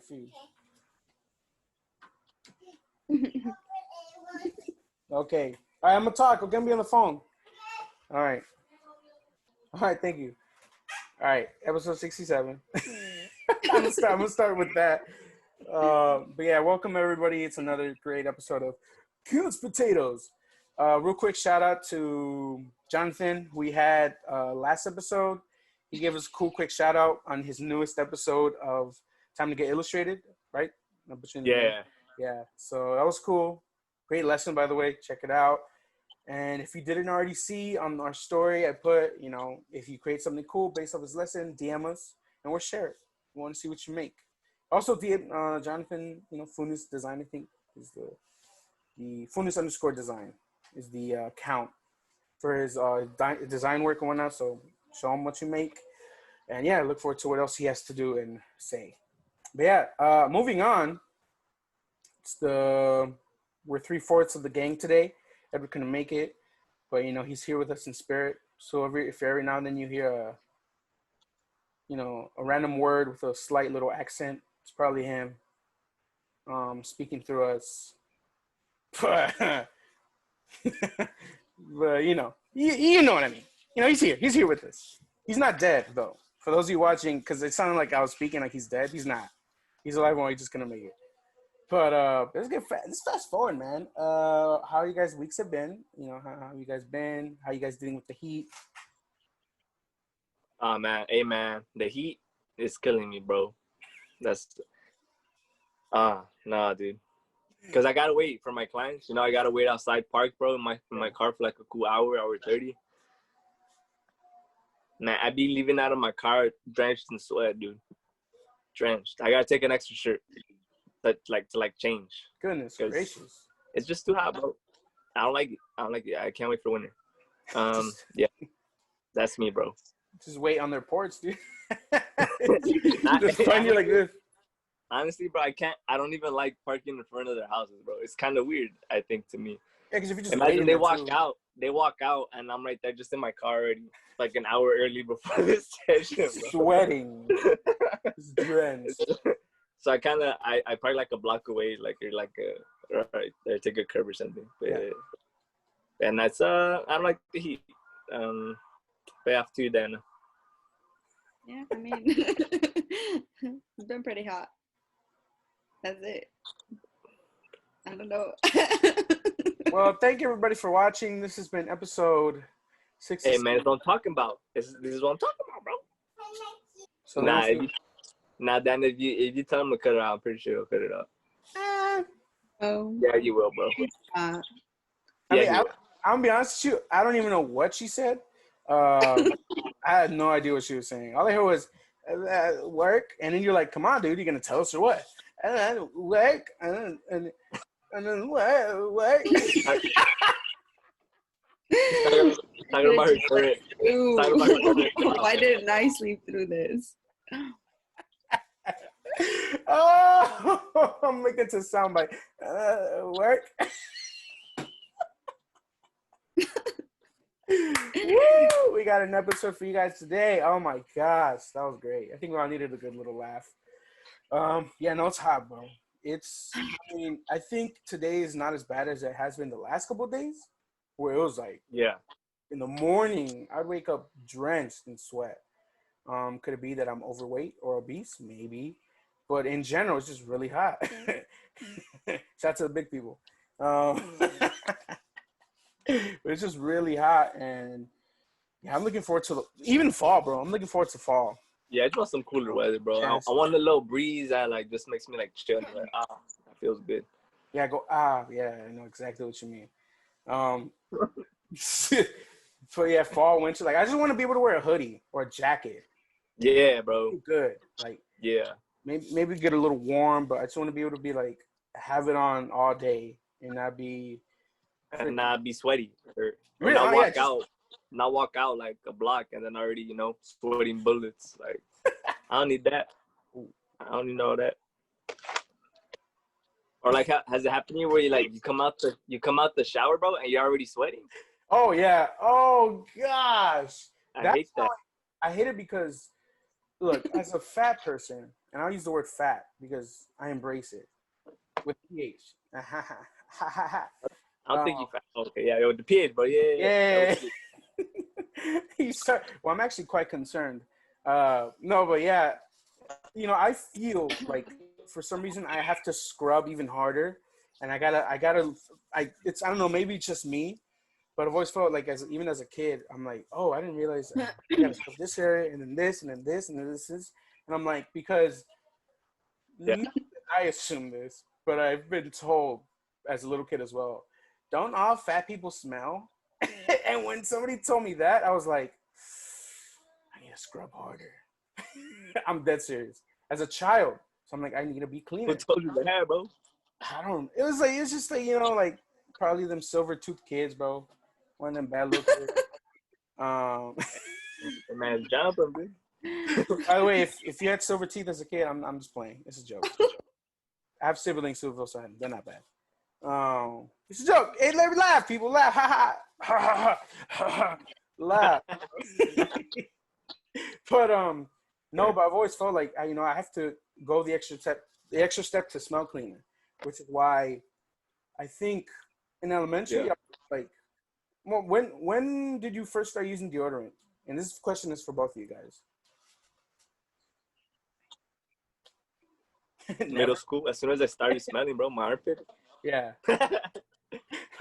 feed. Okay. All right, I'm gonna talk. We're gonna be on the phone. All right. All right. Thank you. All right. Episode 67. I'm gonna start with that. But yeah, welcome everybody. It's another great episode of Cutes Potatoes. Real quick shout out to Jonathan. We had last episode. He gave us a cool quick shout out on his newest episode of Time to Get Illustrated, right? Yeah. So that was cool. Great lesson, by the way. Check it out. And if you didn't already see on our story, I put, if you create something cool based off this lesson, DM us and we'll share it. We want to see what you make. Also, Jonathan, Funis Design, I think, is the Funis _ design is the account for his design work and whatnot. So show him what you make. And yeah, look forward to what else he has to do and say. But yeah, moving on. We're 3/4 of the gang today. Edward couldn't make it, but he's here with us in spirit. So if every now and then you hear a random word with a slight little accent, it's probably him speaking through us. But you know what I mean. He's here. He's here with us. He's not dead though. For those of you watching, because it sounded like I was speaking like he's dead. He's not. He's alive and he's just gonna make it. But let's fast forward, man. How you guys' weeks have been? How you guys been? How you guys dealing with the heat? Man, the heat is killing me, bro. That's nah, dude. Cause I gotta wait for my clients. I gotta wait outside park, bro, in my car for like a cool hour 30. Man, I be leaving out of my car drenched in sweat, dude. Drenched. I gotta take an extra shirt, to change. Goodness gracious! It's just too hot, bro. I don't like it. I can't wait for winter. Yeah, that's me, bro. Just wait on their porch, dude. Just find you like this. Honestly, bro, I don't even like parking in front of their houses, bro. It's kind of weird, I think, to me. Yeah, because if you just imagine they walk out, and I'm right there just in my car already, like an hour early before this session, bro. Sweating. It's drenched. So I probably like a block away, like you're like right there, take a curb or something. But, yeah. And that's I don't like the heat. But after you, then. Yeah, I mean, it's been pretty hot. That's it. I don't know. Well, thank you everybody for watching. This has been episode 6. Hey man, that's what I'm talking about. This is what I'm talking about, bro. So Dan, if you tell him to cut it out, I'm pretty sure he'll cut it out. Yeah, you will, bro. I'm gonna be honest with you. I don't even know what she said. I had no idea what she was saying. All I heard was work, and then you're like, "Come on, dude, you gonna tell us or what?" And then work, and then what? Talking about her career. Why didn't I sleep through this? Oh, I'm making it to soundbite. Work. Woo! We got an episode for you guys today. Oh my gosh, that was great. I think we all needed a good little laugh. Yeah, no, it's hot, bro. I think today is not as bad as it has been the last couple of days, where it was like, in the morning, I'd wake up drenched in sweat. Could it be that I'm overweight or obese? Maybe. But in general, it's just really hot. Shout out to the big people. But it's just really hot, and yeah, I'm looking forward to even fall, bro. I'm looking forward to fall. Yeah, I just want some cooler weather, bro. Yes. I want a little breeze that just makes me chill. That feels good. Yeah, yeah, I know exactly what you mean. So yeah, fall, winter. I just want to be able to wear a hoodie or a jacket. Yeah, bro. Good. Yeah. Maybe get a little warm, but I just want to be able to be have it on all day and not be sweaty or really? Not walk out like a block and then already sweating bullets. I don't need that. I don't need all that. Or has it happened to you where you come out the shower, bro, and you're already sweating? Oh yeah. Oh gosh. I hate that. I hate it because look, as a fat person, and I'll use the word fat because I embrace it with PH. I'll think you fat. Okay, yeah, with the PH, bro. Yeah. Yeah. That was Well, I'm actually quite concerned. No, but yeah, I feel like for some reason I have to scrub even harder, and I don't know, maybe it's just me, but I've always felt like even as a kid, I'm like, oh, I didn't realize I gotta scrub this area, and then this, and then this, and then this, and I'm like, because Yeah. not that I assume this, but I've been told as a little kid as well, don't all fat people smell? And when somebody told me that, I was like, I need to scrub harder. I'm dead serious. As a child, so I'm like, I need to be cleaner. Who told you that, bro? It's just like, like probably them silver tooth kids, bro. One of them bad little kids. The man's jumping, dude. By the way, if you had silver teeth as a kid, I'm just playing. It's a joke. I have siblings who also had them. They're not bad. It's a joke. Hey, let me laugh, people. Laugh. Ha ha ha. Laugh. But no, but I've always felt like I have to go the extra step to smell cleaner, which is why I think in elementary, Yeah. like, well, when did you first start using deodorant? And this question is for both of you guys. Middle school, as soon as I started smelling, bro, my armpit. Yeah.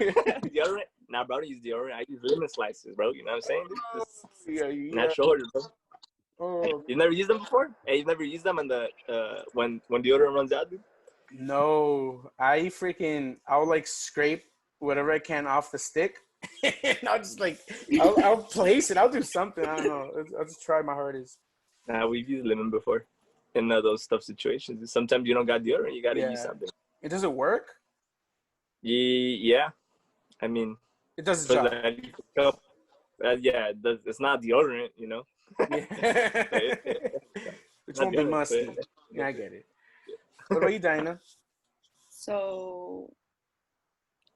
Deodorant? Nah, bro, I don't use deodorant. I use lemon slices, bro. You know what I'm saying? Just Yeah. natural order, bro. Oh, You never used them before? Hey, you never used them in the when deodorant runs out, dude? no. I'll like scrape whatever I can off the stick. And I'll just I'll place it. I'll do something. I don't know. I'll just try my hardest. Nah, we've used lemon before in those tough situations. Sometimes you don't got deodorant, you gotta use Yeah. something. It doesn't work? Yeah. I mean, It does its for job. yeah, it's not deodorant, you know. Yeah. It Not won't be deodorant, musty. but- Yeah, I get it. What about you, Dinah? So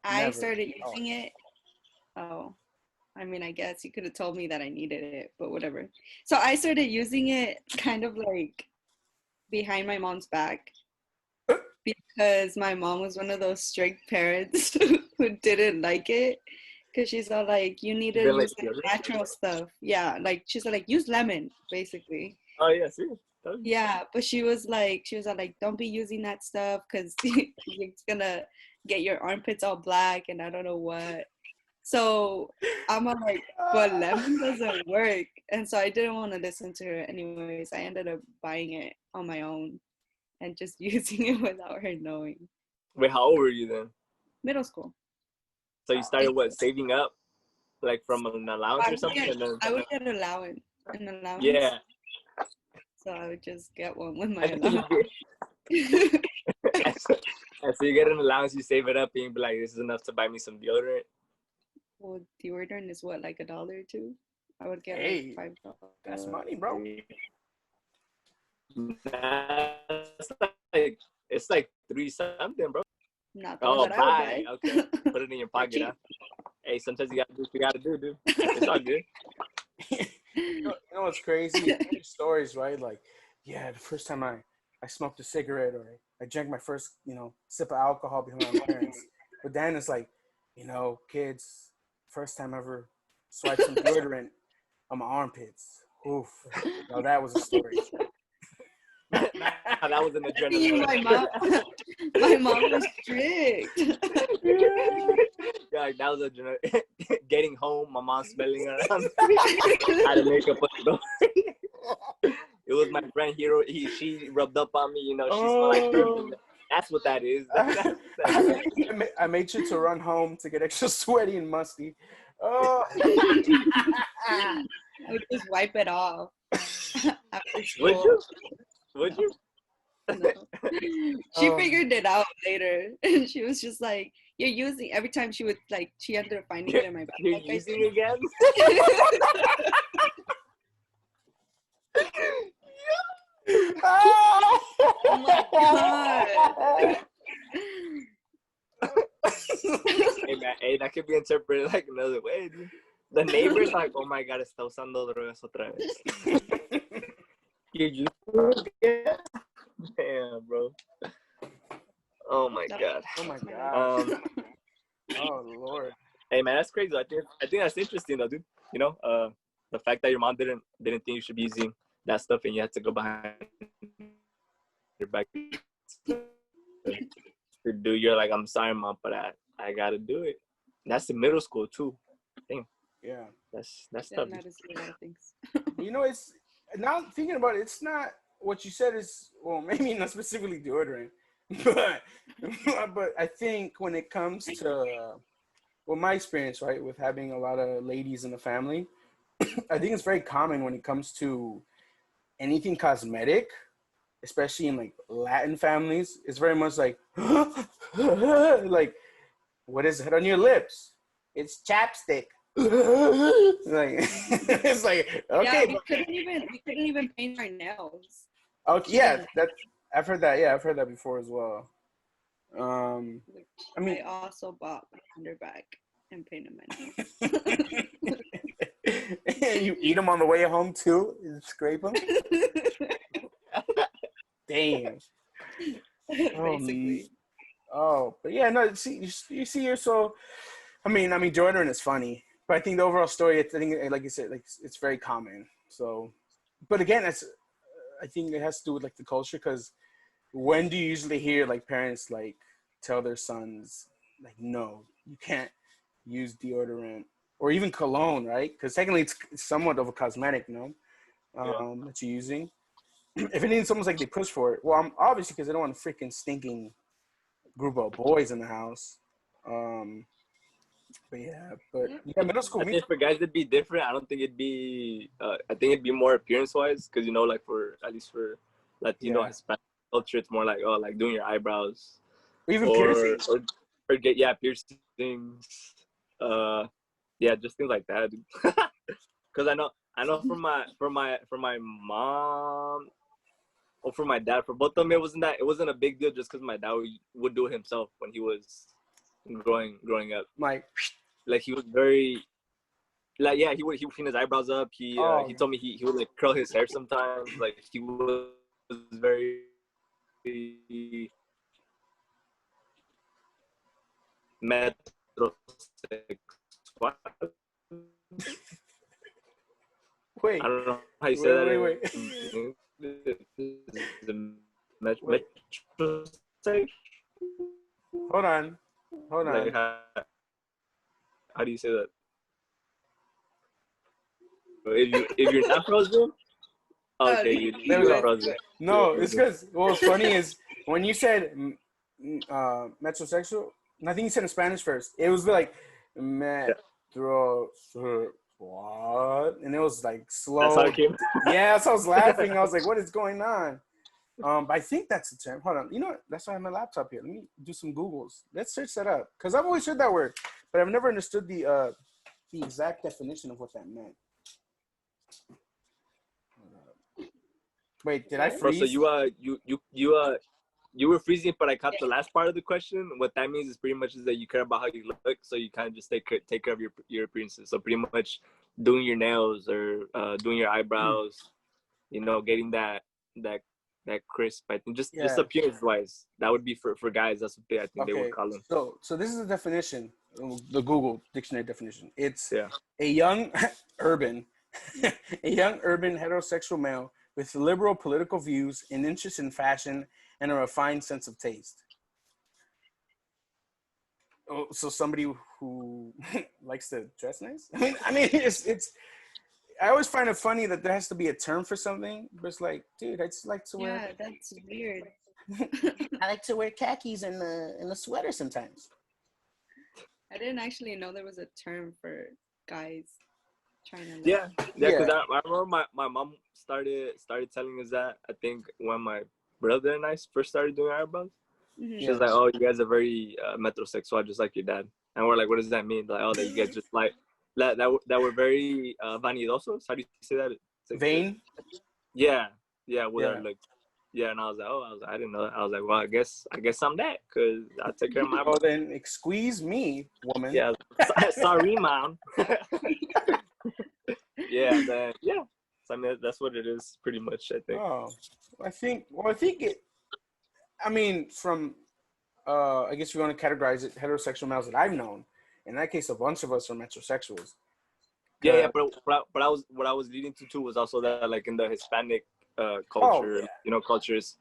I Never. started using it. Oh, I mean, I guess you could have told me that I needed it, but whatever. So I started using it kind of like behind my mom's back because my mom was one of those strict parents who didn't like it because she's all like, you need to Feel like use like, deodorant? natural stuff. Yeah, like she's like, use lemon, basically. Oh yeah, see. Yeah, but she was like, don't be using that stuff because it's gonna get your armpits all black and I don't know what. So I'm all like, but lemon doesn't work. And so I didn't want to listen to her anyways. I ended up buying it on my own and just using it without her knowing. Wait, how old were you then? Middle school. So you started saving up, like from an allowance or something, and then I would get an allowance. yeah. So I would just get one with my And then allowance. and so you get an allowance, you save it up, and you be like, this is enough to buy me some deodorant. Well, deodorant is what, like $1 or $2? I would get Hey, like $5. That's money, bro. It's like 3 something, bro. Not the one Oh, that I bye. would buy. Okay, put it in your pocket. Huh? Hey, sometimes you gotta do what you gotta do, dude. It's all good. You know what's crazy? Stories, right? Like, yeah, the first time I smoked a cigarette or I drank my first, sip of alcohol behind my parents. But then it's like, kids, first time ever swiped some deodorant on my armpits. Oof. No, that was a story. That was an See, adrenaline. my mom was strict. Yeah, like that was a getting home, my mom smelling around. I had to make up a story. It was my friend Hero. She rubbed up on me, she smelled like perfume. That's what that is. I made sure to run home to get extra sweaty and musty. Oh. I would just wipe it off after school. Would you? Would you? No. She figured it out later, and she was just like, "You're using." Every time she would she ended up finding it in my You're backpack. using it again? Oh my god! Hey, that could be interpreted like another way, dude. The neighbor's like, oh my god, está usando drogas otra vez. You're using it again? Oh my god. Oh my god. Um, Oh Lord. hey man, that's crazy. I think that's interesting though, dude. You know, the fact that your mom didn't think you should be using that stuff, and you had to go behind your back to do. You're like, I'm sorry, mom, but I gotta do it. That's in middle school too. Yeah. That's Yeah, tough. not as a lot of things. You know, it's now thinking about it. It's not what you said is well, maybe not specifically deodorant, but but I think when it comes to well, my experience, right, with having a lot of ladies in the family, I think it's very common when it comes to anything cosmetic, especially in like Latin families. It's very much like, like, what is it on your lips? It's chapstick. Like, it's like, okay. Yeah, we couldn't even paint our nails. Okay, yeah, that I've heard that. Yeah, I've heard that before as well. Which I mean, I also bought my underbag and painted my you eat them on the way home too. You scrape them. Damn. Basically. But yeah, no. You see, you're so. I mean, Jordan is funny, but I think the overall story. I think, like you said, like it's very common. So, but again, I think it has to do with like the culture because when do you usually hear like parents like tell their sons like, no, you can't use deodorant or even cologne, right? Because technically it's somewhat of a cosmetic, that you're using. If anything, someone's like they push for it. Well, obviously because they don't want a freaking stinking group of boys in the house. But middle school. I think for guys it'd be different. I don't think it'd be. I think it'd be more appearance wise, because like at least for Latino Hispanic culture, it's more like like doing your eyebrows, or even piercing, or get piercings. Just things like that. Because I know for my mom or for my dad, for both of them, it wasn't a big deal just because my dad would do it himself when he was growing up. Like he was very he would clean his eyebrows up. He told me he would like curl his hair sometimes. Like he was very metrosexual. Wait. I don't know how you say that. Wait. Metrosexual. Hold on. Like, how do you say that? If you're not frozen, okay, you're frozen. No, it's because what's funny is when you said metrosexual, I think you said in Spanish first. It was like metro what, and it was like slow. That's how it came. Yeah, so I was laughing. I was like, "What is going on?" I think that's the term. Hold on. You know what? That's why I have my laptop here. Let me do some Googles. Let's search that up. Because I've always heard that word, but I've never understood the exact definition of what that meant. Wait, did I freeze? Bro, so you were freezing, but I caught the last part of the question. What that means is pretty much is that you care about how you look, so you kind of just take care of your appearances. So pretty much doing your nails or doing your eyebrows, getting that crisp. I think just appearance wise, that would be for guys. That's what I think they would call them. So this is the definition, the Google dictionary definition. It's a young urban heterosexual male with liberal political views, an interest in fashion, and a refined sense of taste. Oh, so somebody who likes to dress nice. I mean, it's. I always find it funny that there has to be a term for something, but it's like, dude, I just like to wear. Yeah, that's weird. I like to wear khakis and a sweater sometimes. I didn't actually know there was a term for guys trying to. Yeah, because I remember my mom started telling us that. I think when my brother and I first started doing eyebrows, she was like, "Oh, you guys are very metrosexual, just like your dad." And we're like, "What does that mean?" Like, "Oh, that you guys just like." That were very vanidosos. How do you say that? Like, vain. Yeah. Like, and I was like, I didn't know that. I was like, well, I guess I'm that because I take care of my. Oh, then excuse me, woman. Yeah, sorry, mom. So I mean, that's what it is, pretty much. I think. Oh, I think it. I mean, from I guess you want to categorize it, heterosexual males that I've known. In that case, a bunch of us are metrosexuals. Yeah, but I was what I was leading to too was also that like in the Hispanic culture, yeah. you know, cultures,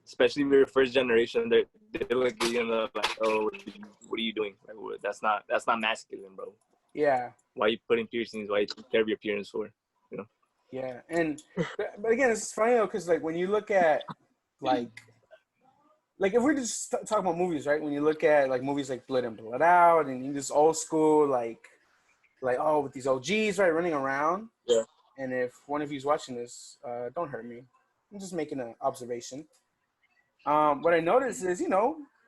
especially if you're first generation, they look at you and they're like, oh, what are you doing? Like, that's not masculine, bro. Yeah. Why are you putting piercings? Why are you taking care of your appearance for? You know? Yeah, and but again, it's funny though, because like when you look at like if we're just talking about movies, right? When you look at like movies like Blood In Blood Out, and you just old school like oh, with these OGs, right, running around. Yeah. And if one of you's watching this, don't hurt me. I'm just making an observation. What I noticed is, you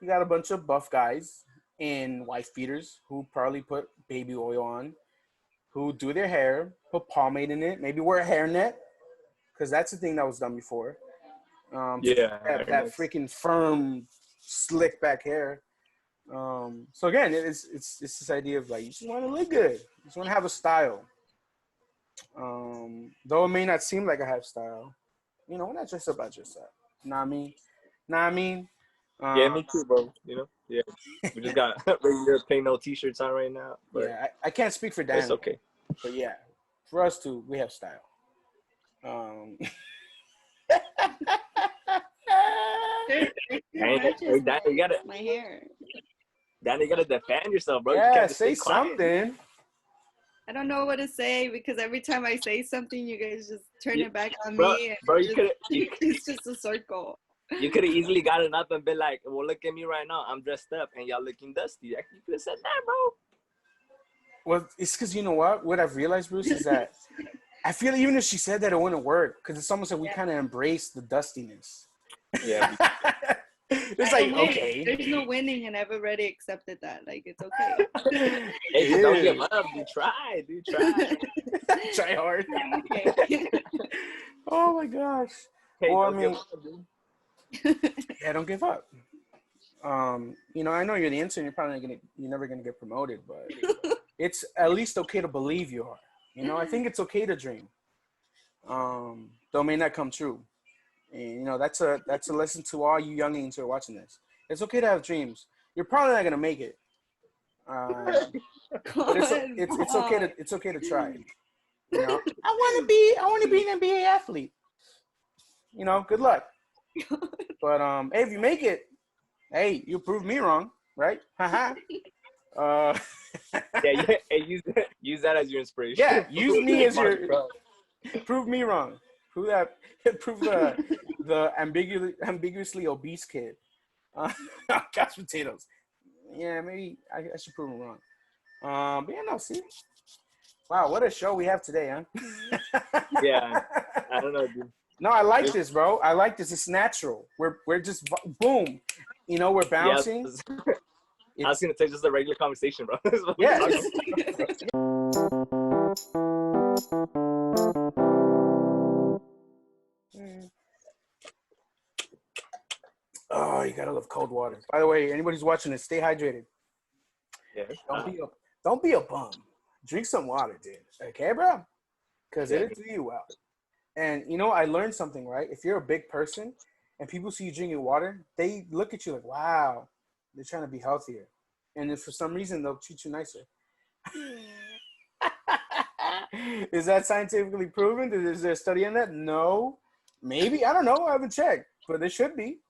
got a bunch of buff guys in wife beaters who probably put baby oil on, who do their hair, put pomade in it, maybe wear a hairnet, because that's the thing that was done before. That freaking firm, slick back hair. So again, it's this idea of like you just want to look good, you just want to have a style. Though it may not seem like I have style, when I dress up, I dress up. Know what I mean? Yeah, me too, bro. Yeah, we just got regular plain old t-shirts on right now. But yeah, I can't speak for Dan. it's okay. But yeah, for us too, we have style. Hey, Dan, you gotta my hair. Dan, you gotta defend yourself, bro. Yeah, you can't just say quiet. something. I don't know what to say because every time I say something, you guys just turn it back on Bro, me. bro, It's just a circle. You could have easily gotten up and been like, well, look at me right now. I'm dressed up and y'all looking dusty. You could have said that, bro. Well, it's because you know what? What I've realized, Bruce, is that I feel even if she said that, it wouldn't work because it's almost like we kind of embrace the dustiness. Yeah. It's like, okay. There's no winning, and I've already accepted that. Like, it's okay. Hey, don't give up. Do try. Try hard. Okay. Oh my gosh. Hey, well, don't I mean, give up, dude. yeah, don't give up. I know you're the intern. You're never gonna get promoted, but it's at least okay to believe you are. I think it's okay to dream. Though it may not come true. And that's a lesson to all you youngins who are watching this. It's okay to have dreams. You're probably not gonna make it. But it's okay to try. I want to be an NBA athlete. Good luck. But hey, if you make it, hey, you prove me wrong, right? Haha. Yeah, use that as your inspiration. Yeah, use me as your. Prove me wrong. Prove that. Prove the ambiguously obese kid. Couch potatoes. Yeah, maybe I should prove him wrong. But yeah, no, see. Wow, what a show we have today, huh? Yeah, I don't know, dude. No, I like this, bro. I like this. It's natural. We're just boom. We're bouncing. Yeah, I was gonna say just a regular conversation, bro. Yeah. Oh, you gotta love cold water. By the way, anybody who's watching this, stay hydrated. Yeah. Don't be a bum. Drink some water, dude. Okay, bro? Because it'll do you well. And I learned something, right? If you're a big person and people see you drinking water, they look at you like, wow, they're trying to be healthier. And if for some reason they'll treat you nicer. Is that scientifically proven? Is there a study on that? No. Maybe. I don't know. I haven't checked. But there should be.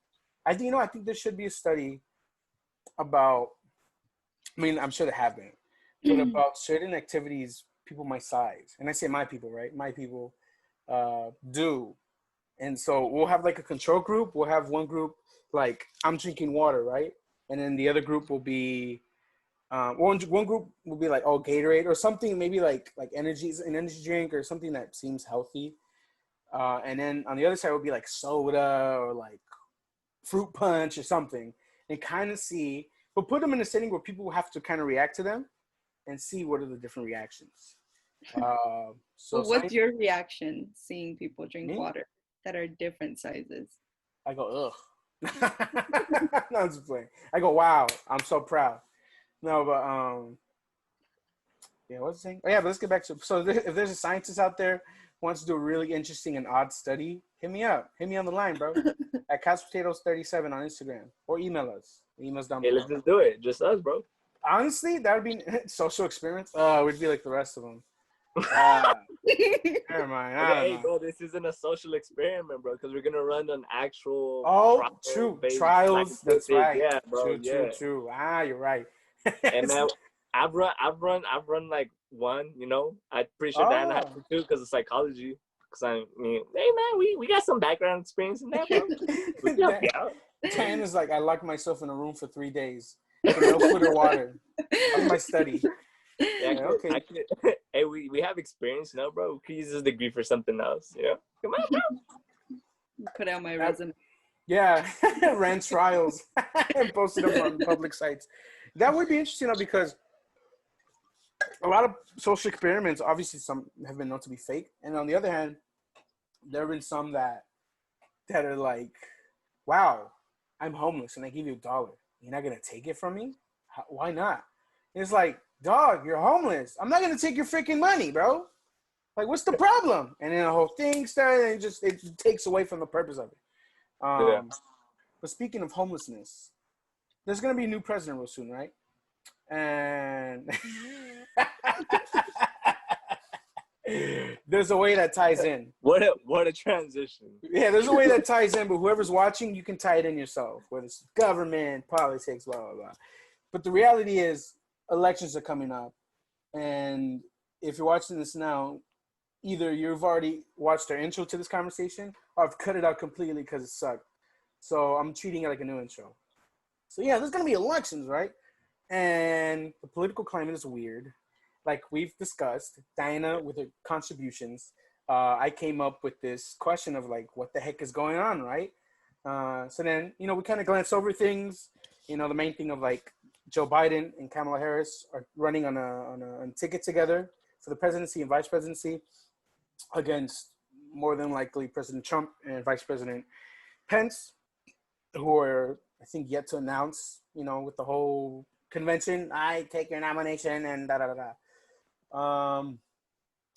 I think there should be a study about, I'm sure there have been, but about certain activities people my size, and I say my people, right? My people do. And so we'll have like a control group. We'll have one group like I'm drinking water, right? And then the other group will be one group will be like Gatorade or something, maybe like an energy drink or something that seems healthy. And then on the other side will be like soda or like fruit punch or something, and kind of see, but put them in a setting where people will have to kind of react to them and see what are the different reactions. So what's your reaction seeing people drink Me? water that are different sizes? I go, ugh. No, I'm just playing. I go, wow, I'm so proud. No, but yeah, what's the thing? Oh yeah, but let's get back to, so if there's a scientist out there wants to do a really interesting and odd study, hit me up. Hit me on the line, bro. At CouchPotatoes37 on Instagram. Or email us. The email's down Hey, below. let's just do it. Just us, bro. Honestly, that would be social experiments. We'd be like the rest of them. Never mind. I Okay, don't hey, know. bro, this isn't a social experiment, bro, because we're gonna run an actual True. trial-based Trials. That's scientific- right. Yeah, bro. True. You're right. And man, I've run like one. You know, I'm pretty sure Diana has to too because of psychology. Because I mean, hey man, we got some background experience in that, bro. We can help you out. Diana's like, I locked myself in a room for 3 days with no food or water. That's my study. Yeah, okay. Hey, we have experience, you know, bro. We could use this degree for something else, you know? Come on, bro. Put out my resume. Yeah, ran trials and posted them on public sites. That would be interesting, though, because a lot of social experiments, obviously, some have been known to be fake, and on the other hand, there have been some that are like, "Wow, I'm homeless, and I give you $1. You're not gonna take it from me? Why not?" And it's like, dog, you're homeless. I'm not gonna take your freaking money, bro. Like, what's the problem? And then the whole thing started, and it takes away from the purpose of it. Yeah. But speaking of homelessness, there's gonna be a new president real soon, right? And there's a way that ties in. What a transition. Yeah, there's a way that ties in, but whoever's watching, you can tie it in yourself, whether it's government, politics, blah, blah, blah. But the reality is, elections are coming up. And if you're watching this now, either you've already watched our intro to this conversation, or I've cut it out completely because it sucked. So I'm treating it like a new intro. So yeah, there's going to be elections, right? And the political climate is weird. Like we've discussed, Diana with her contributions, I came up with this question of like, what the heck is going on, right? So then, we kind of glance over things. The main thing of like Joe Biden and Kamala Harris are running on a ticket together for the presidency and vice presidency against more than likely President Trump and Vice President Pence, who are, I think, yet to announce, with the whole convention, I take your nomination and da-da-da-da. And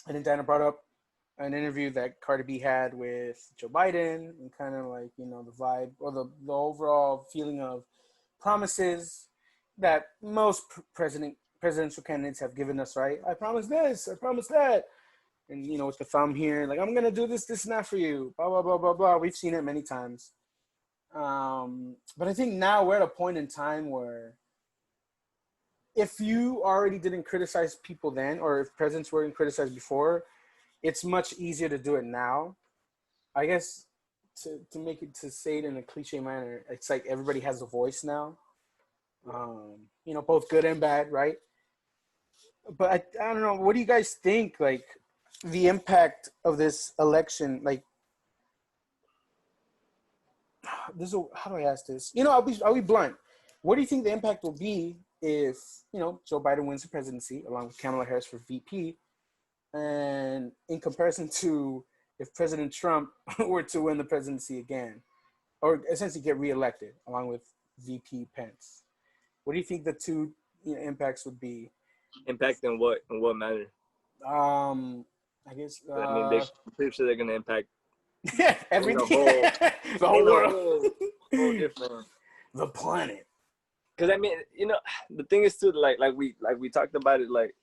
then Diana brought up an interview that Cardi B had with Joe Biden and kind of like, the vibe or the overall feeling of promises that most presidential candidates have given us, right? I promise this, I promise that. And, with the thumb here, like, I'm going to do this, and that for you, blah, blah, blah, blah, blah. We've seen it many times. But I think now we're at a point in time where if you already didn't criticize people then, or if presidents weren't criticized before, it's much easier to do it now. I guess to say it in a cliche manner, it's like everybody has a voice now. Both good and bad, right? But I don't know. What do you guys think? Like the impact of this election, like how do I ask this? I'll be blunt. What do you think the impact will be if, Joe Biden wins the presidency along with Kamala Harris for VP, and in comparison to if President Trump were to win the presidency again, or essentially get reelected along with VP Pence? What do you think the two impacts would be? Impact in what manner? I guess. I'm pretty sure they're gonna impact everything. The whole world. Whole different. The planet. Because I mean, the thing is too, like we talked about it, like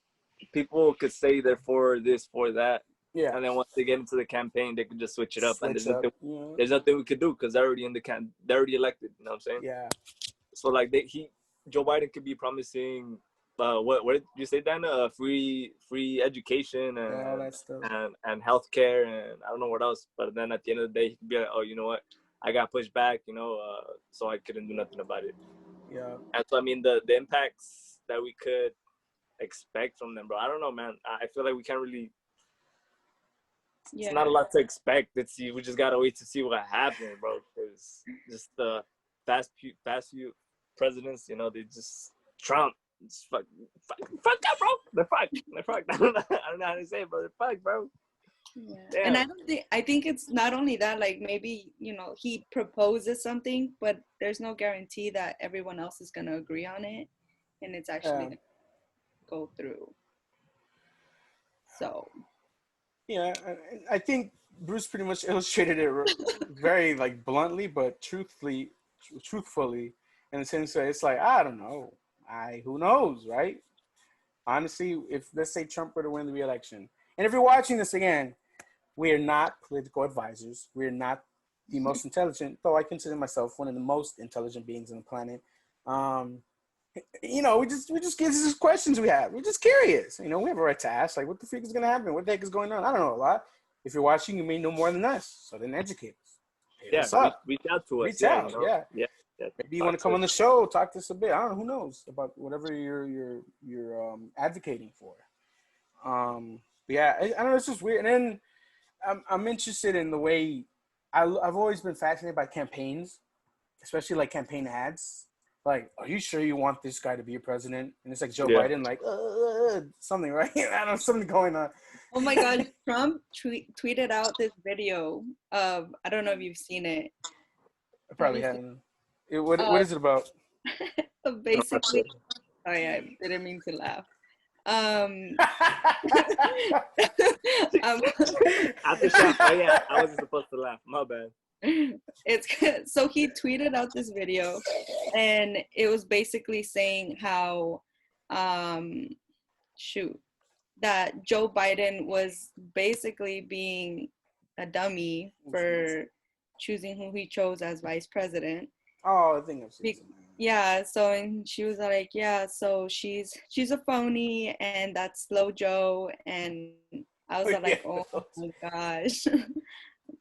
people could say they're for this, for that, yeah, and then once they get into the campaign, they could just switch it up, and there's nothing, nothing we could do because they're already in the they're already elected. You know what I'm saying? Yeah. So like Joe Biden could be promising, what did you say, Dana? Free education and all that stuff, and healthcare, and I don't know what else. But then at the end of the day, he could be like, oh, you know what? I got pushed back, so I couldn't do nothing about it. Yeah. And so I mean the impacts that we could expect from them, bro. I don't know, man. I feel like we can't really. Yeah. It's not a lot to expect. We just gotta wait to see what happens, bro. Because just the fast few presidents, they just Trump. It's fuck up, bro. They're fucked. I don't know how to say it, but they're fucked, bro. Yeah. Damn. And I think it's not only that, like maybe, he proposes something, but there's no guarantee that everyone else is going to agree on it and it's actually going to go through. So. Yeah, I think Bruce pretty much illustrated it very like bluntly, but truthfully, in the sense that it's like I don't know, who knows, right? Honestly, if let's say Trump were to win the re-election, and if you're watching this again, we are not political advisors. We're not the most intelligent, though I consider myself one of the most intelligent beings on the planet. Um, we just get these questions we have. We're just curious. We have a right to ask, like, what the freak is gonna happen? What the heck is going on? I don't know a lot. If you're watching, you may know more than us. So then educate us. Hit Yeah, us up. reach out to us. Reach Yeah, out. Yeah. Yeah. Yeah. Maybe you want to come on the show, talk to us a bit. I don't know. Who knows about whatever you're advocating for. But yeah, I don't know. It's just weird. And then I'm interested in the way I've always been fascinated by campaigns, especially like campaign ads. Like, are you sure you want this guy to be a president? And it's like Joe Biden, like something, right? I don't know, something going on. Oh my God, Trump tweeted out this video of, I don't know if you've seen it. I probably haven't. What is it about? Basically, sorry, I didn't mean to laugh. After shot, oh yeah, I wasn't supposed to laugh. My bad. It's so he tweeted out this video, and it was basically saying how, that Joe Biden was basically being a dummy for choosing who he chose as vice president. Oh, I think I've seen something. Yeah, so and she was like, yeah, so she's a phony, and that's Slow Joe, and I was like, oh my gosh.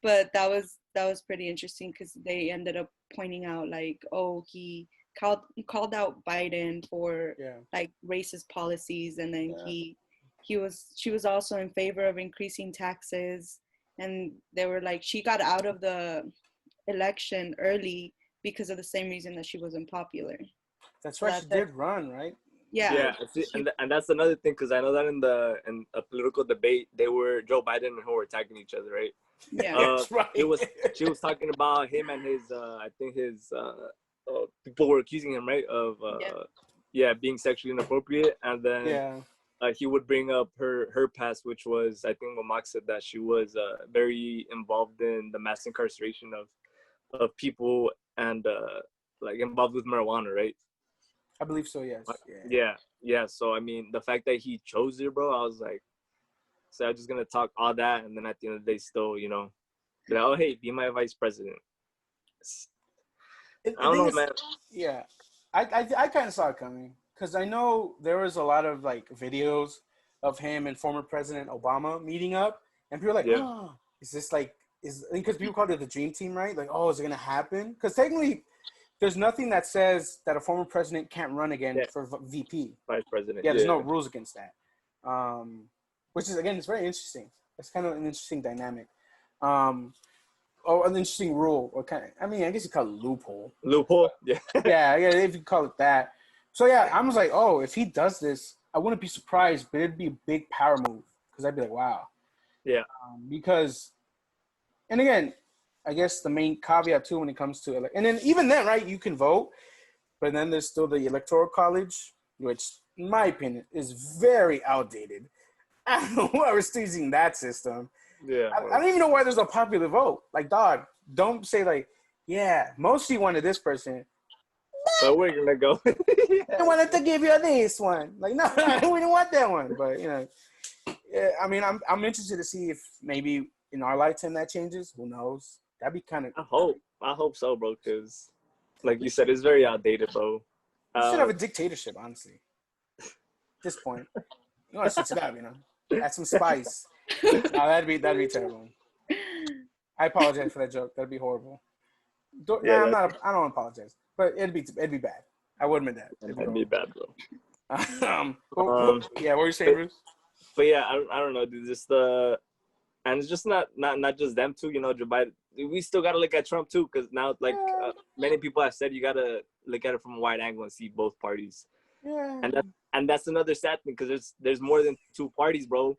But that was pretty interesting because they ended up pointing out like, oh, he called out Biden for like racist policies, and then she was also in favor of increasing taxes, and they were like, she got out of the election early because of the same reason that she wasn't popular. That's right. She did run, right? Yeah, and that's another thing, because I know that in a political debate, Joe Biden and her were attacking each other, right? Yeah, that's right. She was talking about him and his I think his people were accusing him, right, of being sexually inappropriate, and then he would bring up her past, which was, I think Mamak said that she was very involved in the mass incarceration of people, and like involved with marijuana, right? I believe so, yes. Yeah. So I mean, the fact that he chose her, bro, I was like, so I'm just gonna talk all that, and then at the end of the day, still, be like, oh hey, be my vice president. I don't know, man. Yeah, I kind of saw it coming, because I know there was a lot of like videos of him and former President Obama meeting up, and people were like, oh, is this like because people called it the dream team, right? Like, oh, is it gonna happen? Because technically, there's nothing that says that a former president can't run again for VP. Vice president. Yeah, there's no rules against that. Which is, again, it's very interesting. It's kind of an interesting dynamic. Or an interesting rule, or I guess you call it loophole. Loophole, yeah. yeah, if you call it that. So yeah, I was like, oh, if he does this, I wouldn't be surprised, but it'd be a big power move, because I'd be like, wow. Yeah. Because, and again, I guess the main caveat too when it comes to and then even then, right, you can vote, but then there's still the Electoral College, which, in my opinion, is very outdated. I don't know whoever's using that system. Yeah, I don't even know why there's a popular vote. Like, dog, don't say like, yeah, mostly wanted this person. But we're gonna go. I wanted to give you this one. Like, no, we didn't want that one. But yeah, I mean, I'm interested to see if maybe in our lifetime that changes. Who knows? That'd be kind of. I hope so, bro. Because, like you said, it's very outdated, bro. We should have a dictatorship, honestly. At this point, you want to switch it up, add some spice. No, that'd be terrible. I apologize for that joke. That'd be horrible. I don't apologize, but it'd be bad. I would admit that. It'd be bad, bro. Yeah, what were you saying, Bruce? But yeah, I don't know, dude. And it's just not just them too, Joe Biden. We still gotta look at Trump too, because now, like many people have said, you gotta look at it from a wide angle and see both parties. Yeah. And that's another sad thing, because there's more than two parties, bro.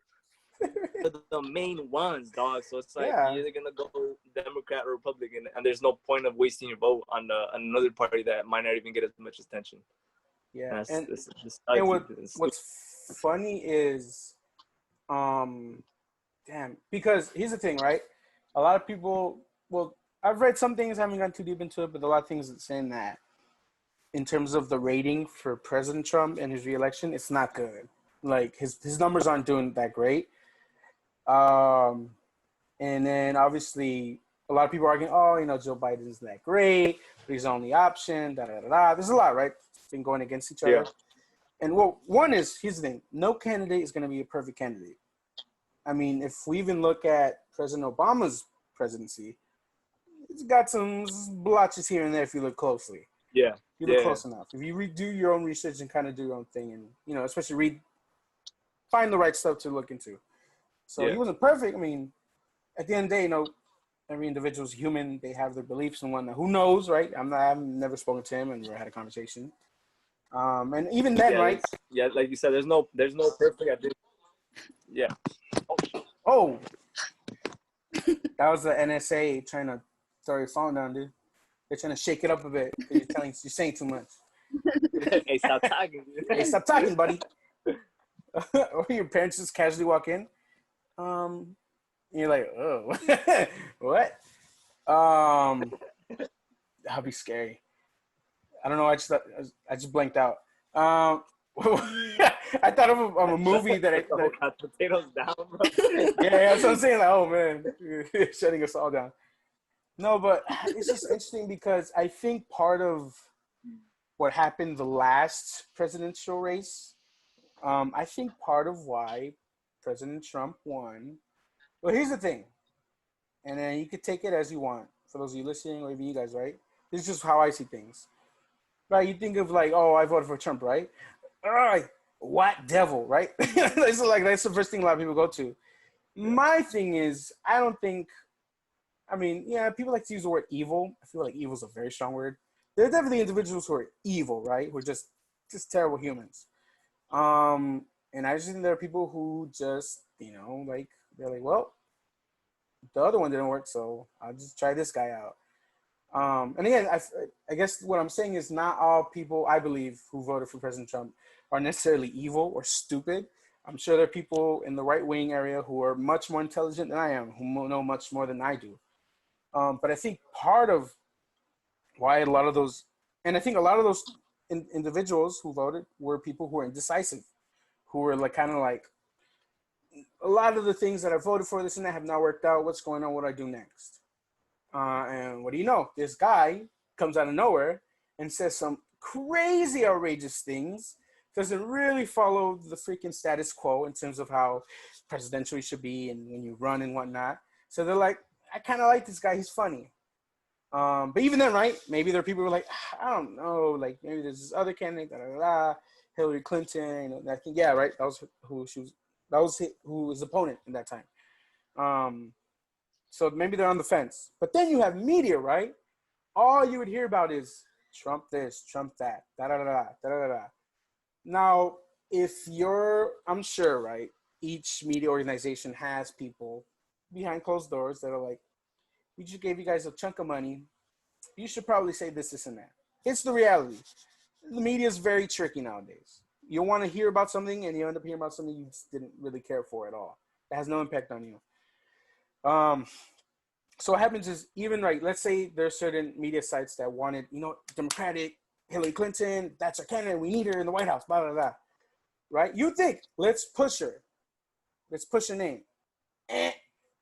The main ones, dog. So it's like you're either gonna go Democrat or Republican, and there's no point of wasting your vote on another party that might not even get as much attention. Yeah, and what's funny is, damn. Because here's the thing, right? A lot of people, well, I've read some things, I haven't gone too deep into it, but a lot of things that saying that in terms of the rating for President Trump and his reelection, it's not good. Like his numbers aren't doing that great. Um, and then obviously a lot of people are arguing, oh, Joe Biden isn't that great, but he's the only option. Da da da da. There's a lot, right? It's been going against each other. Yeah. And well, one is here's the thing: no candidate is going to be a perfect candidate. I mean, if we even look at President Obama's presidency, it's got some blotches here and there if you look closely. Yeah. You look close enough. If you do your own research and kind of do your own thing, and especially find the right stuff to look into. So he wasn't perfect. I mean, at the end of the day, every individual's human. They have their beliefs and whatnot. Who knows, right? I've never spoken to him and never had a conversation. And even then, right? Yeah, like you said, there's no perfect at this. Yeah. Oh, that was the NSA trying to throw your phone down, dude. They're trying to shake it up a bit. You're saying too much. Hey, stop talking. Hey, stop talking, buddy. Or your parents just casually walk in. You're like, oh, what? That'd be scary. I don't know. I just blanked out. I thought of a movie that got potatoes down, bro. Yeah, that's what I'm saying. Like, oh man, shutting us all down. No, but it's just interesting because I think part of what happened the last presidential race, I think part of why President Trump won. Well, here's the thing, and then you could take it as you want. For those of you listening, or even you guys, right? This is just how I see things. Right? You think of like, oh, I voted for Trump, right? All right, what devil, right? That's the first thing a lot of people go to. My thing is, I don't think. I mean, yeah, people like to use the word evil. I feel like evil is a very strong word. There are definitely individuals who are evil, right? Who are just terrible humans. And I just think there are people who just, like they're like, well, the other one didn't work, so I'll just try this guy out. And again, I guess what I'm saying is not all people, I believe, who voted for President Trump are necessarily evil or stupid. I'm sure there are people in the right-wing area who are much more intelligent than I am, who know much more than I do. But I think part of why a lot of those individuals who voted were people who were indecisive, who were like kind of like, a lot of the things that I voted for, this and that, have not worked out. What's going on? What do I do next? And what do you know? This guy comes out of nowhere and says some crazy, outrageous things. Doesn't really follow the freaking status quo in terms of how presidential he should be and when you run and whatnot. So they're like, I kind of like this guy. He's funny. But even then, right? Maybe there are people who are like, I don't know. Like maybe there's this other candidate, Hillary Clinton. I think, yeah, right. That was his opponent in that time. So maybe they're on the fence. But then you have media, right? All you would hear about is Trump this, Trump that, da-da-da-da. Now, I'm sure, right, each media organization has people behind closed doors that are like, we just gave you guys a chunk of money. You should probably say this, and that. It's the reality. The media is very tricky nowadays. You want to hear about something, and you end up hearing about something you just didn't really care for at all. That has no impact on you. So what happens is, even right, let's say there's certain media sites that wanted, Democratic, Hillary Clinton, that's our candidate, we need her in the White House, blah, blah, blah. Right? You think, let's push her. Let's push her name.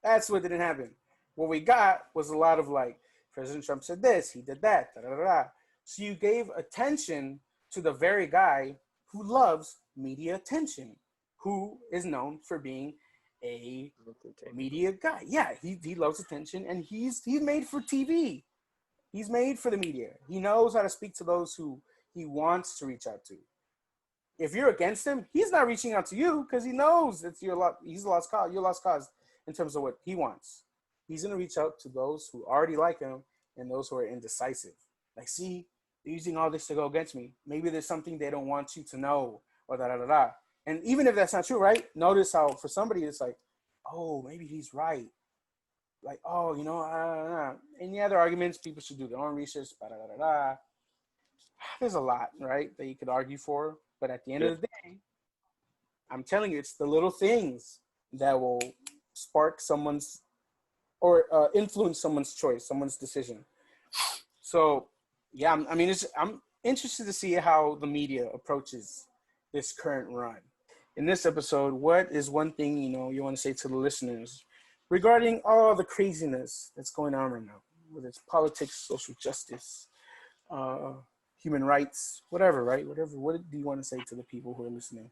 That's what didn't happen. What we got was a lot of like, President Trump said this, he did that, da, da, da, da. So you gave attention to the very guy who loves media attention, who is known for being a media guy. Yeah, he loves attention, and he's made for TV. He's made for the media. He knows how to speak to those who he wants to reach out to. If you're against him, he's not reaching out to you because he knows that he's a lost cause. You're a lost cause in terms of what he wants. He's going to reach out to those who already like him and those who are indecisive. Like, see, they're using all this to go against me. Maybe there's something they don't want you to know, or da-da-da-da. And even if that's not true, right? Notice how for somebody it's like, oh, maybe he's right. Like, oh, and yeah, there are arguments. People should do their own research, da-da-da-da. There's a lot, right, that you could argue for. But at the end of the day, I'm telling you, it's the little things that will spark someone's or influence someone's choice, someone's decision. So, yeah, I mean, I'm interested to see how the media approaches this current run. In this episode, what is one thing, you know, you want to say to the listeners regarding all the craziness that's going on right now, whether it's politics, social justice, human rights, whatever, right? Whatever. What do you want to say to the people who are listening?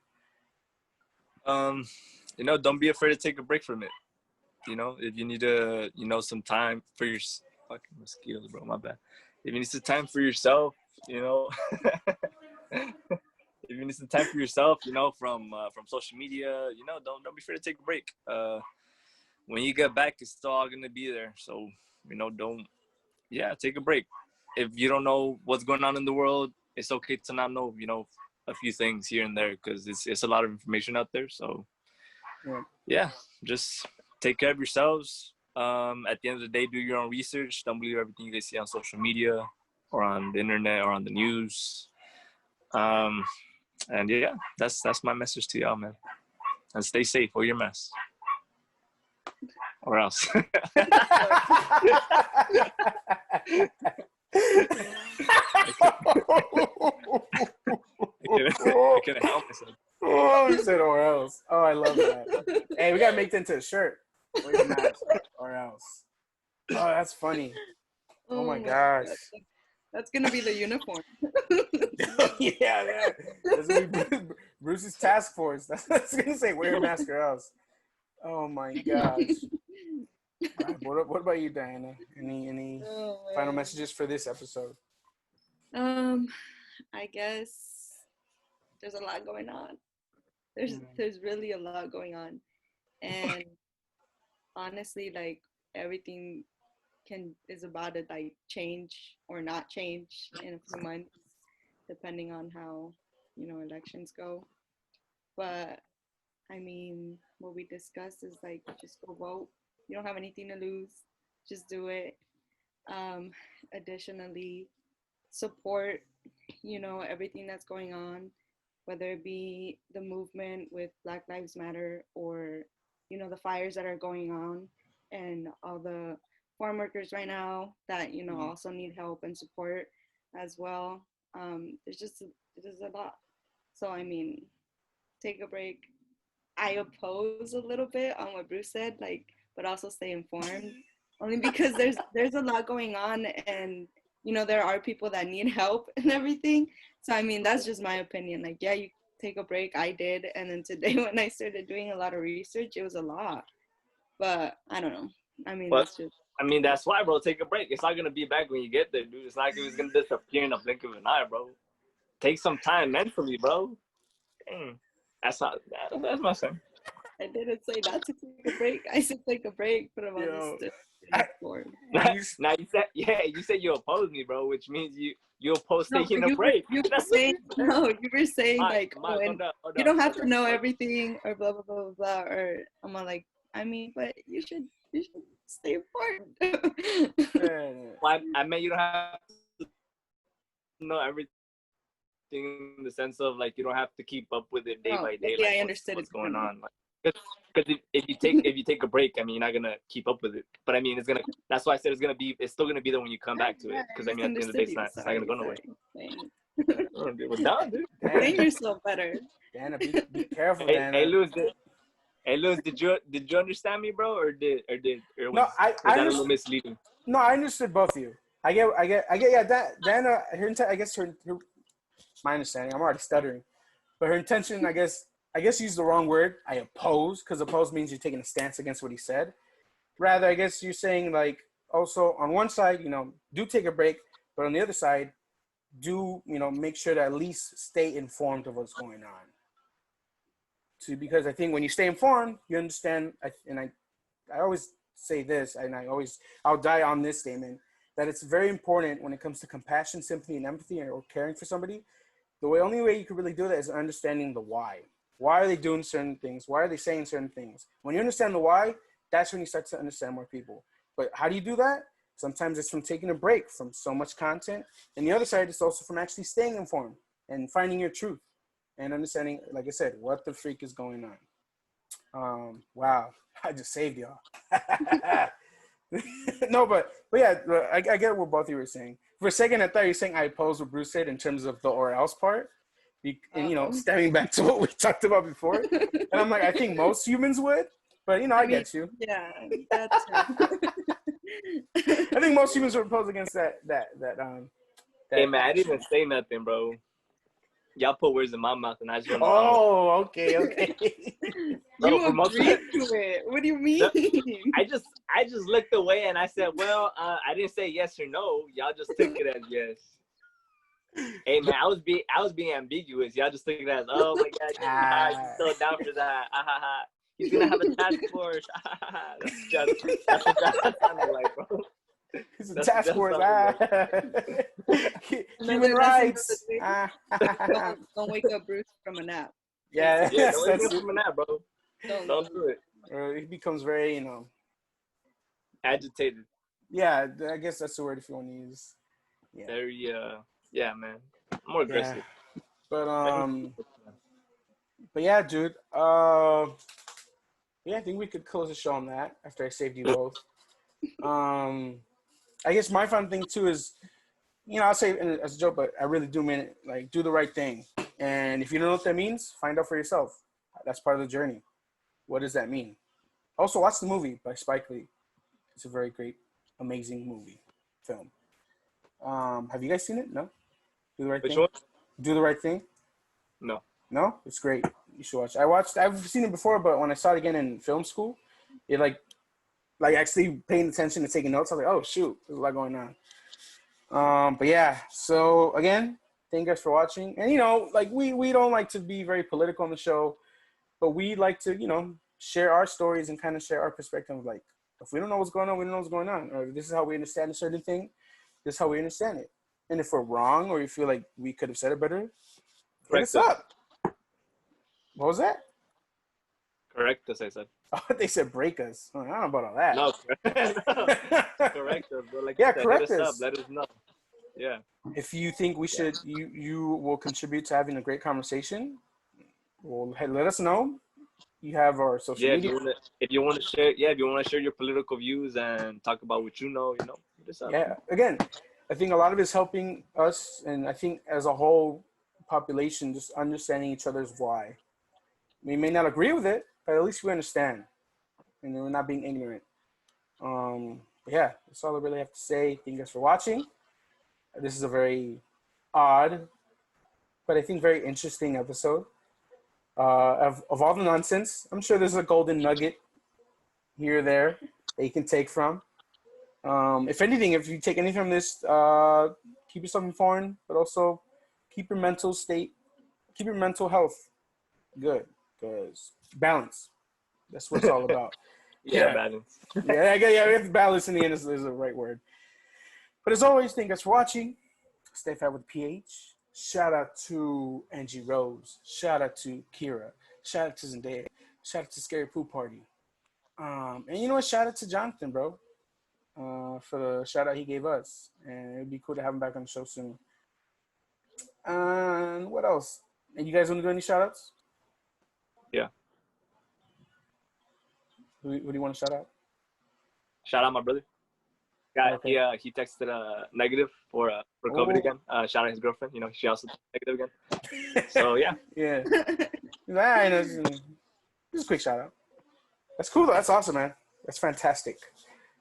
You know, don't be afraid to take a break from it. You know, if you need to, you know, some time for your fucking mosquitoes, bro. My bad. If you need some time for yourself, you know, if you need some time for yourself, you know, from social media, you know, don't be afraid to take a break. When you get back, it's still all gonna be there. So, you know, take a break. If you don't know what's going on in the world, it's okay to not know, you know, a few things here and there because it's a lot of information out there. So, yeah, just take care of yourselves. At the end of the day, do your own research. Don't believe everything you guys see on social media or on the internet or on the news. And yeah, that's my message to y'all, man. And stay safe. Wear your mask. Or else. I couldn't help myself. Oh, you said or else. Oh, I love that. Hey, we gotta make that into a shirt. Wear your mask or else. Oh, that's funny. Oh my gosh. That's gonna be the uniform. yeah. That's gonna be Bruce's task force. That's gonna say wear your mask or else. Oh my gosh. Right, what about you, Diana? Any final messages for this episode? I guess there's a lot going on. There's really a lot going on, and honestly, like everything is about to like change or not change in a few months, depending on how, you know, elections go. But I mean, what we discussed is like just go vote. You don't have anything to lose. Just do it. Additionally, support, you know, everything that's going on, whether it be the movement with Black Lives Matter or, you know, the fires that are going on and all the farm workers right now that, you know, also need help and support as well. There's a lot. So, I mean, take a break. I oppose a little bit on what Bruce said, like, but also stay informed. Only because there's a lot going on, and you know there are people that need help and everything. So I mean that's just my opinion. Like, yeah, you take a break. I did, and then today when I started doing a lot of research, it was a lot. But I don't know. I mean that's why, bro. Take a break. It's not gonna be back when you get there, dude. It's not like it's gonna disappear in a blink of an eye, bro. Take some time mentally, bro. Dang. That's my son. I didn't say not to take a break. I said take a break, but I'm still informed. Now you said you oppose me, bro, which means you oppose taking a break. You were saying like, you don't have to know everything or blah blah blah blah blah. Or I'm like, I mean, but you should stay informed. Well, I mean, you don't have to know everything in the sense of like you don't have to keep up with it day by day. Yeah, like, I understood what's going on. Because if you take a break, I mean, you're not gonna keep up with it. But I mean, that's why I said it's still gonna be there when you come back to it. Because I mean, at the end of the day, it's not gonna go nowhere. We're done, dude. Explain yourself better. Dana, be careful, Dana. Hey, Luz, did you understand me, bro, or was I that a little misleading? No, I understood both of you. I get. Yeah, Dana. I guess her. My understanding. I'm already stuttering, but her intention, I guess, used the wrong word. I oppose, because oppose means you're taking a stance against what he said. Rather, I guess you're saying like also on one side, you know, do take a break, but on the other side, do, you know, make sure to at least stay informed of what's going on. Because I think when you stay informed, you understand. I always say this, and I'll die on this statement, that it's very important when it comes to compassion, sympathy, and empathy, or caring for somebody. The only way you can really do that is understanding the why. Why are they doing certain things? Why are they saying certain things? When you understand the why, that's when you start to understand more people. But how do you do that? Sometimes it's from taking a break from so much content. And the other side is also from actually staying informed and finding your truth and understanding, like I said, what the freak is going on. Wow, I just saved y'all. No, but yeah, I get what both of you were saying. For a second, I thought you were saying I oppose what Bruce said in terms of the or else part, and Uh-oh. stemming back to what we talked about before. And I'm like, I think most humans would, but I mean, get you. yeah, that too. I think most humans would oppose against that. Hey man, I didn't action. even say nothing, bro. Y'all put words in my mouth, and I just want to. Oh, okay. Bro, You for most of agreed it, to it. What do you mean? I just looked away and I said, well, I didn't say yes or no. Y'all just took it as yes. Hey man, I was being ambiguous. Y'all just took it as, oh my god, he's so down for that. He's gonna have a task force. That's what that sounded like, bro. It's a task force. Human Another lesson rights. for the day. Don't wake up Bruce from a nap. Yeah, Yeah, yes, don't that's get it. from that, bro. Don't do it. He becomes very, Agitated. yeah, I guess that's the word if you want to use. Yeah. Very yeah, man. More aggressive. Yeah. But yeah, dude. Yeah, I think we could close the show on that after I saved you both. I guess my fun thing too is, I'll say it as a joke, but I really do mean it. Like, do the right thing. And if you don't know what that means, find out for yourself. That's part of the journey. What does that mean? Also, watch the movie by Spike Lee. It's a very great, amazing film. Have you guys seen it? No? Do the right Which thing? one? Do the right thing? No. No? It's great. You should watch it. I've seen it before, but when I saw it again in film school, it like actually paying attention and taking notes, I was like, oh shoot, there's a lot going on. But yeah, so again, thank you guys for watching. And we don't like to be very political on the show, but we like to, share our stories and kind of share our perspective of like, if we don't know what's going on, we don't know what's going on. Or this is how we understand a certain thing, this is how we understand it. And if we're wrong or you feel like we could have said it better, hit us up. What was that? Correct us, I said. Oh, they said break us. I don't know about all that. No, correct us, bro. Like yeah, said, correct hit us. us up, let us know. Yeah. If you think we should, you will contribute to having a great conversation. Well, hey, let us know. You have our social media. If you want to share your political views and talk about what you know, hit us up. Yeah. Again, I think a lot of it is helping us, and I think as a whole population, just understanding each other's why. We may not agree with it, but at least we understand, and we're not being ignorant. But yeah, that's all I really have to say. Thank you guys for watching. This is a very odd, but I think very interesting episode. Of all the nonsense, I'm sure there's a golden nugget here or there that you can take from. If anything, if you take anything from this, keep yourself informed, but also keep your mental health good, because balance. That's what it's all about. Balance. yeah, we have to balance in the end is the right word. But as always, thank you guys for watching. Stay fat with PH. Shout out to Angie Rose. Shout out to Kira. Shout out to Zendaya. Shout out to Scary Poo Party. And you know what? Shout out to Jonathan, bro, for the shout out he gave us. And it'd be cool to have him back on the show soon. And what else? And you guys want to do any shout outs? Yeah. Who do you want to shout out? Shout out my brother. Guy, Okay. he texted negative for COVID again. Shout out his girlfriend. She also negative again. So yeah. Yeah. Just a quick shout out. That's cool though. That's awesome, man. That's fantastic.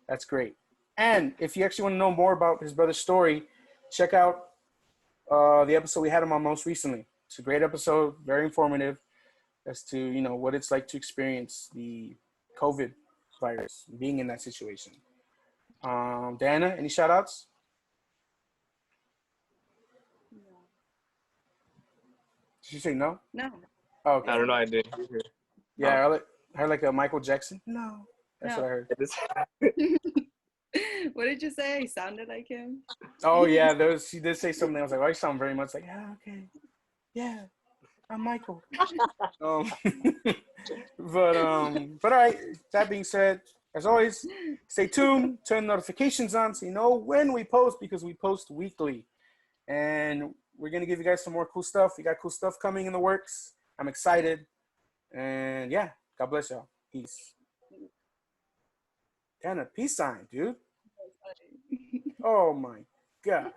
That's great. And if you actually want to know more about his brother's story, check out the episode we had him on most recently. It's a great episode, very informative as to what it's like to experience the COVID virus, being in that situation. Diana, any shout outs? No. Did you say no? No. Oh, okay. I don't know. I did. Yeah, I heard like a Michael Jackson. No. That's what I heard. What did you say? He sounded like him. Oh yeah, she did say something. I was like, "Oh, you sound very much like okay, yeah, I'm Michael." But all right. That being said, as always, stay tuned. Turn notifications on so you know when we post, because we post weekly, and we're gonna give you guys some more cool stuff. We got cool stuff coming in the works. I'm excited, and yeah, God bless y'all. Peace. Damn, a peace sign, dude. Oh my gosh.